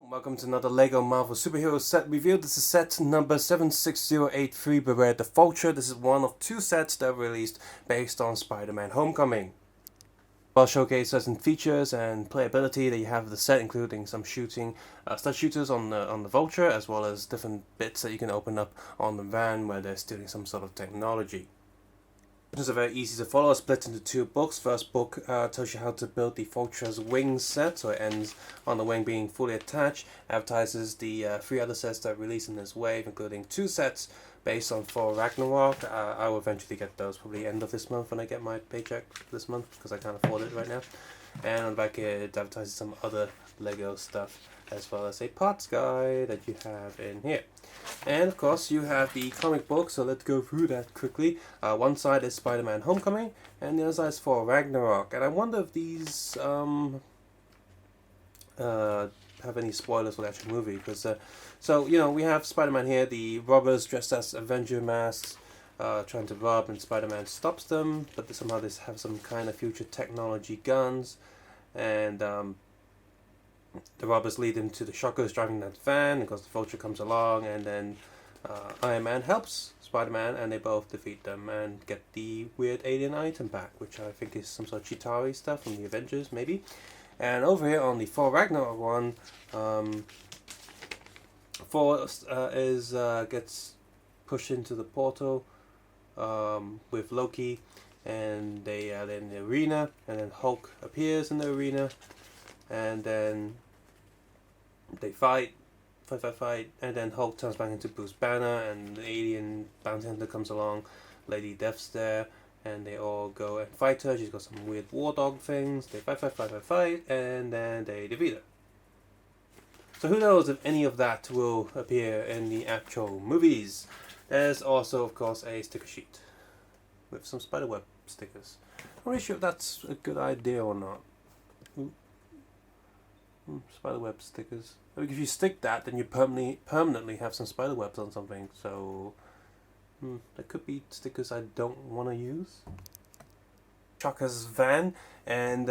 Welcome to another LEGO Marvel Superheroes set review. This is set number 76083, Beware the Vulture. This is one of two sets that were released based on Spider-Man Homecoming. Well, showcase certain features and playability that you have with the set, including some shooting, stud shooters on the Vulture, as well as different bits that you can open up on the van where they're stealing some sort of technology. Instructions are very easy to follow, split into two books. First book tells you how to build the Vulture's wing set, so it ends on the wing being fully attached. Advertises the three other sets that are released in this wave, including two sets based on Thor Ragnarok. I will eventually get those probably end of this month when I get my paycheck this month, because I can't afford it right now. And on the back here it advertises some other LEGO stuff, as well as a parts guide that you have in here. And of course you have the comic book, so let's go through that quickly. One side is Spider-Man Homecoming, and the other side is Thor Ragnarok. And I wonder if these have any spoilers for the actual movie, because so you know, we have Spider-Man here, the robbers dressed as Avenger masks, trying to rob, and Spider-Man stops them, but somehow they have some kind of future technology guns, and the robbers lead him to the shockers driving that van. Because the Vulture comes along, and then Iron Man helps Spider-Man, and they both defeat them and get the weird alien item back, which I think is some sort of Chitauri stuff from the Avengers, maybe. And over here on the Thor Ragnarok one, Thor gets pushed into the portal with Loki, and they're in the arena, and then Hulk appears in the arena, and then they fight, and then Hulk turns back into Bruce Banner, and the alien bounty hunter comes along, Lady Death's there, and they all go and fight her. She's got some weird war dog things. They fight, and then they defeat her. So who knows if any of that will appear in the actual movies. There's also, of course, a sticker sheet with some spiderweb stickers. I'm not really sure if that's a good idea or not. Spiderweb stickers. I mean, if you stick that, then you permanently have some spiderwebs on something. So there could be stickers I don't want to use. Chaka's van, and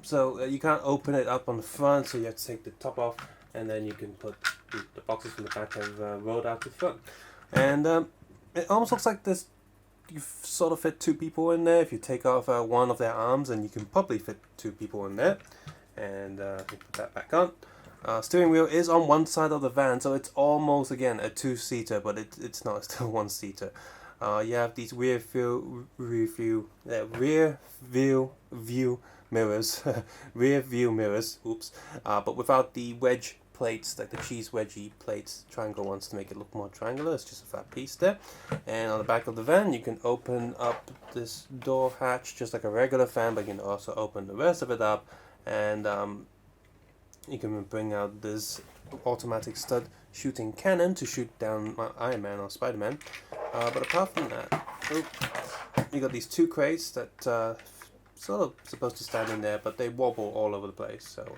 so you can't open it up on the front, so you have to take the top off, and then you can put the boxes from the back have rolled out to the front. And it almost looks like this. You sort of fit two people in there. If you take off one of their arms, and you can probably fit two people in there. And put that back on. Steering wheel is on one side of the van, so it's almost again a two-seater, but it's not, it's still one-seater. You have these rear view mirrors, rear view mirrors. Oops, but without the wedge plates, like the cheese wedgie plates, triangle ones, to make it look more triangular. It's just a flat piece there. And on the back of the van, you can open up this door hatch just like a regular fan, but you can also open the rest of it up. And you can bring out this automatic stud shooting cannon to shoot down Iron Man or Spider-Man. But apart from that, you got these two crates that sort of supposed to stand in there, but they wobble all over the place, so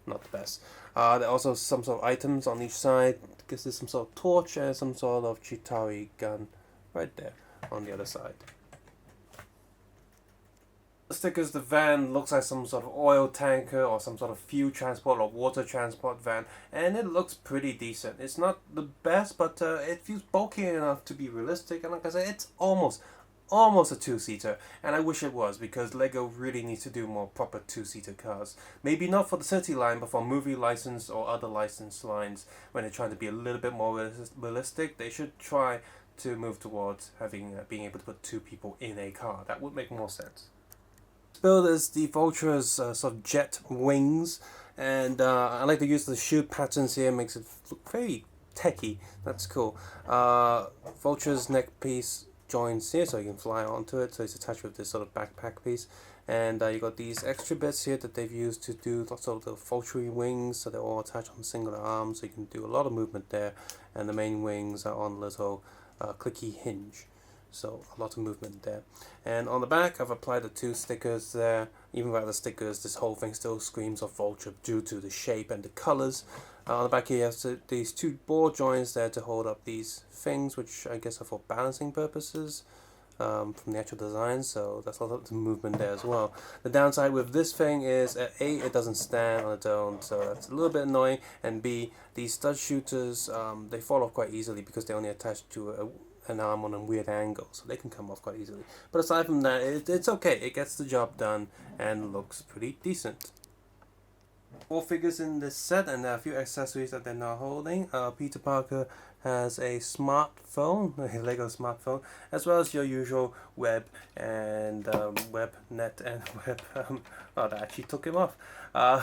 not the best. There are also some sort of items on each side. I guess there's some sort of torch and some sort of Chitauri gun right there on the other side. Stickers, the van looks like some sort of oil tanker or some sort of fuel transport or water transport van, and it looks pretty decent. It's not the best, but it feels bulky enough to be realistic, and like I said, it's almost a two-seater, and I wish it was, because LEGO really needs to do more proper two-seater cars. Maybe not for the city line, but for movie license or other licensed lines, when they're trying to be a little bit more realistic, they should try to move towards having being able to put two people in a car. That would make more sense. Build is the Vulture's sort of jet wings, and I like to use the shoot patterns here. Makes it look very techy. That's cool. Vulture's neck piece joins here, so you can fly onto it. So it's attached with this sort of backpack piece, and you got these extra bits here that they've used to do lots of the Vulture wings. So they're all attached on singular arms, so you can do a lot of movement there. And the main wings are on a little clicky hinge. So a lot of movement there. And on the back, I've applied the two stickers there. Even without the stickers, this whole thing still screams of Vulture due to the shape and the colors. On the back here, you have these two ball joints there to hold up these things, which I guess are for balancing purposes. from the actual design, so that's a lot of movement there as well. The downside with this thing is A, it doesn't stand on its own, so that's a little bit annoying, and B, these stud shooters, they fall off quite easily because they're only attached to an arm on a weird angle, so they can come off quite easily. But aside from that, it's okay. It gets the job done and looks pretty decent. 4 figures in this set, and there are a few accessories that they're not holding. Peter Parker has a smartphone, a Lego smartphone, as well as your usual web and web net and web. Oh, that actually took him off.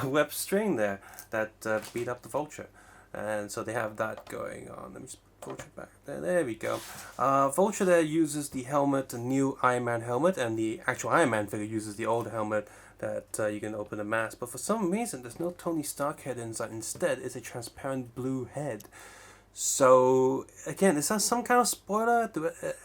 Web string there that beat up the Vulture, and so they have that going on. Let me just put Vulture back there. There we go. Vulture there uses the helmet, the new Iron Man helmet, and the actual Iron Man figure uses the old helmet that you can open the mask. But for some reason, there's no Tony Stark head inside. Instead, it's a transparent blue head. So again, is that some kind of spoiler?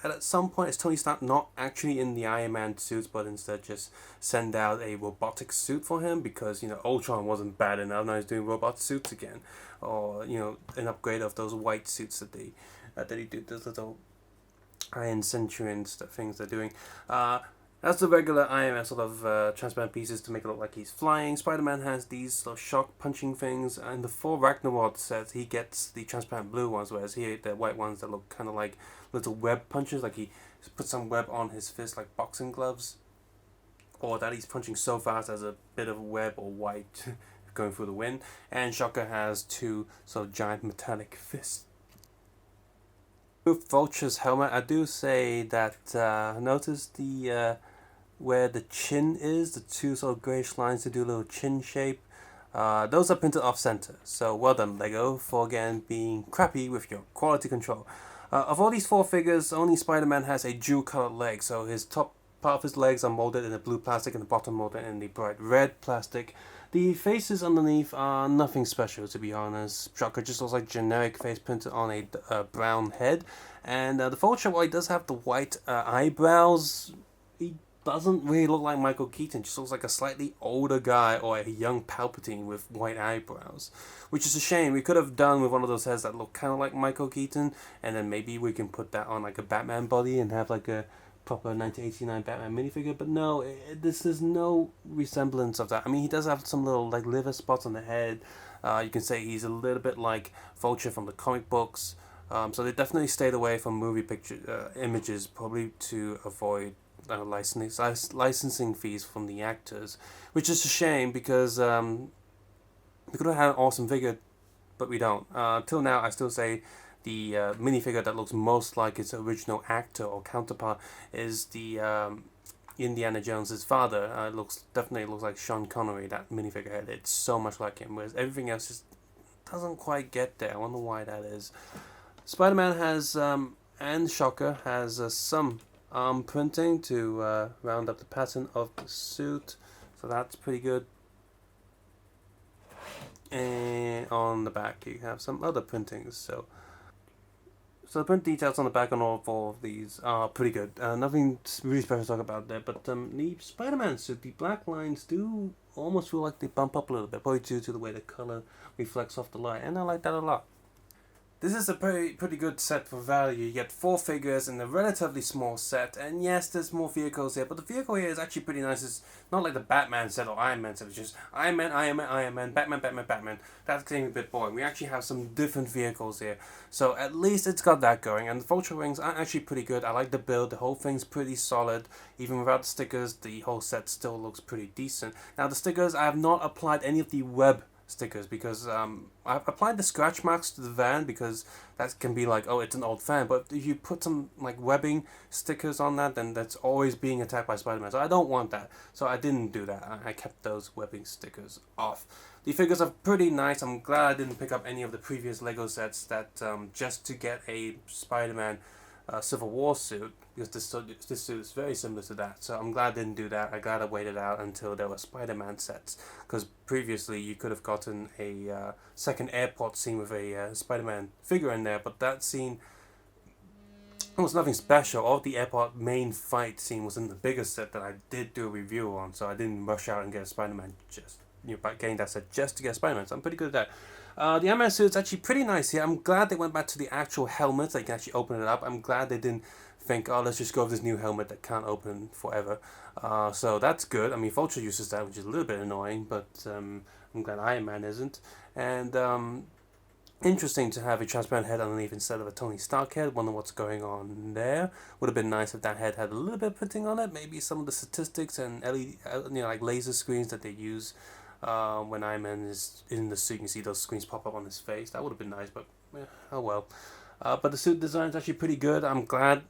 At some point, is Tony Stark not actually in the Iron Man suits, but instead just send out a robotic suit for him because Ultron wasn't bad enough. Now he's doing robot suits again, or an upgrade of those white suits that he did. Those little Iron Centurions, the things they're doing. That's the regular Iron Man sort of transparent pieces to make it look like he's flying. Spider-Man has these sort of shock punching things. And the Thor Ragnarok set, he gets the transparent blue ones, whereas here the white ones that look kind of like little web punches, like he put some web on his fist like boxing gloves. Or that he's punching so fast as a bit of web or white going through the wind. And Shocker has 2 sort of giant metallic fists. With Vulture's helmet, I do say that notice the where the chin is, the 2 sort of greyish lines to do a little chin shape. Those are printed off center. So well done, Lego, for again being crappy with your quality control. Of all these 4 figures, only Spider-Man has a dual colored leg. So his top part of his legs are molded in the blue plastic and the bottom molded in the bright red plastic. The faces underneath are nothing special, to be honest. Shocker just looks like generic face printed on a brown head. And the Vulture, while he does have the white eyebrows, he doesn't really look like Michael Keaton. Just looks like a slightly older guy or a young Palpatine with white eyebrows, which is a shame. We could have done with one of those heads that look kind of like Michael Keaton, and then maybe we can put that on like a Batman body and have like a proper 1989 Batman minifigure. But no, this is no resemblance of that. I mean, he does have some little like liver spots on the head. You can say he's a little bit like Vulture from the comic books. So they definitely stayed away from movie picture images, probably to avoid licensing fees from the actors, which is a shame because we could have had an awesome figure, but we don't. Till now, I still say the minifigure that looks most like its original actor or counterpart is the Indiana Jones's father. It definitely looks like Sean Connery, that minifigure head. It's so much like him, whereas everything else just doesn't quite get there. I wonder why that is. Spider-Man has, and Shocker has some arm printing to round up the pattern of the suit, so that's pretty good. And on the back you have some other printings, so the print details on the back on all 4 of these are pretty good. Nothing really special to talk about there, but the Spider-Man suit, the black lines do almost feel like they bump up a little bit, probably due to the way the color reflects off the light, and I like that a lot. This is a pretty good set for value. You get 4 figures in a relatively small set, and yes, there's more vehicles here, but the vehicle here is actually pretty nice. It's not like the Batman set or Iron Man set, it's just Iron Man, Batman. That's getting a bit boring. We actually have some different vehicles here, so at least it's got that going, and the Vulture wings are actually pretty good. I like the build, the whole thing's pretty solid. Even without the stickers, the whole set still looks pretty decent. Now the stickers, I have not applied any of the web stickers because I've applied the scratch marks to the van because that can be like, oh, it's an old fan, but if you put some like webbing stickers on that, then that's always being attacked by Spider-Man, so I don't want that, so I didn't do that. I kept those webbing stickers off. The figures are pretty nice. I'm glad I didn't pick up any of the previous Lego sets that just to get a Spider-Man Civil War suit, because this suit is very similar to that, so I'm glad I didn't do that. I'm glad I waited out until there were Spider-Man sets, because previously you could have gotten a second airport scene with a Spider-Man figure in there, but that scene was nothing special. All the airport main fight scene was in the bigger set that I did do a review on, so I didn't rush out and get a Spider-Man by getting that set just to get Spider-Man, so I'm pretty good at that. The Ant-Man suit's actually pretty nice here. I'm glad they went back to the actual helmet, so you can actually open it up. I'm glad they didn't think, oh, let's just go with this new helmet that can't open forever. So that's good. I mean, Vulture uses that, which is a little bit annoying, but I'm glad Iron Man isn't. And interesting to have a transparent head underneath instead of a Tony Stark head. Wonder what's going on there. Would have been nice if that head had a little bit of printing on it. Maybe some of the statistics and LED, like laser screens that they use when Iron Man is in the suit. You can see those screens pop up on his face. That would have been nice, but oh well. But the suit design is actually pretty good. I'm glad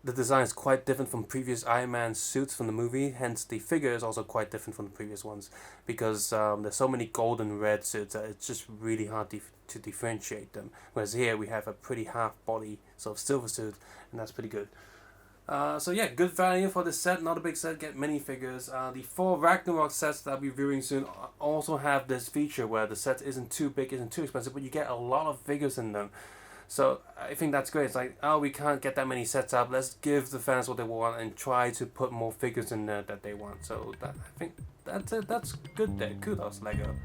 the design is quite different from previous Iron Man suits from the movie. Hence, the figure is also quite different from the previous ones because there's so many gold and red suits that it's just really hard to differentiate them. Whereas here we have a pretty half body sort of silver suit, and that's pretty good. So yeah, good value for this set. Not a big set. Get many figures. The 4 Ragnarok sets that I'll be reviewing soon also have this feature where the set isn't too big, isn't too expensive, but you get a lot of figures in them. So I think that's great. It's like, oh, we can't get that many sets up. Let's give the fans what they want and try to put more figures in there that they want. So I think that's it. That's good there. Kudos, Lego.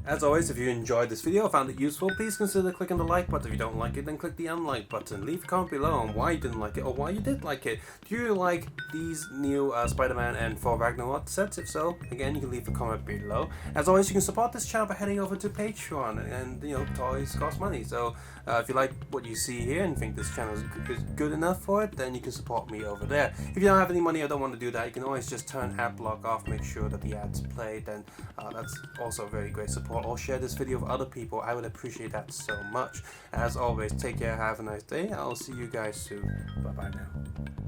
As always, if you enjoyed this video or found it useful, please consider clicking the like button. If you don't like it, then click the unlike button. Leave a comment below on why you didn't like it or why you did like it. Do you like these new Spider-Man and Thor Ragnarok sets? If so, again, you can leave a comment below. As always, you can support this channel by heading over to Patreon, and toys cost money. So if you like what you see here and think this channel is good enough for it, then you can support me over there. If you don't have any money or don't want to do that, you can always just turn ad block off, make sure that the ads play. Then that's also very great support. Or share this video with other people. I would appreciate that so much. As always, take care, have a nice day. I'll see you guys soon. Bye bye now.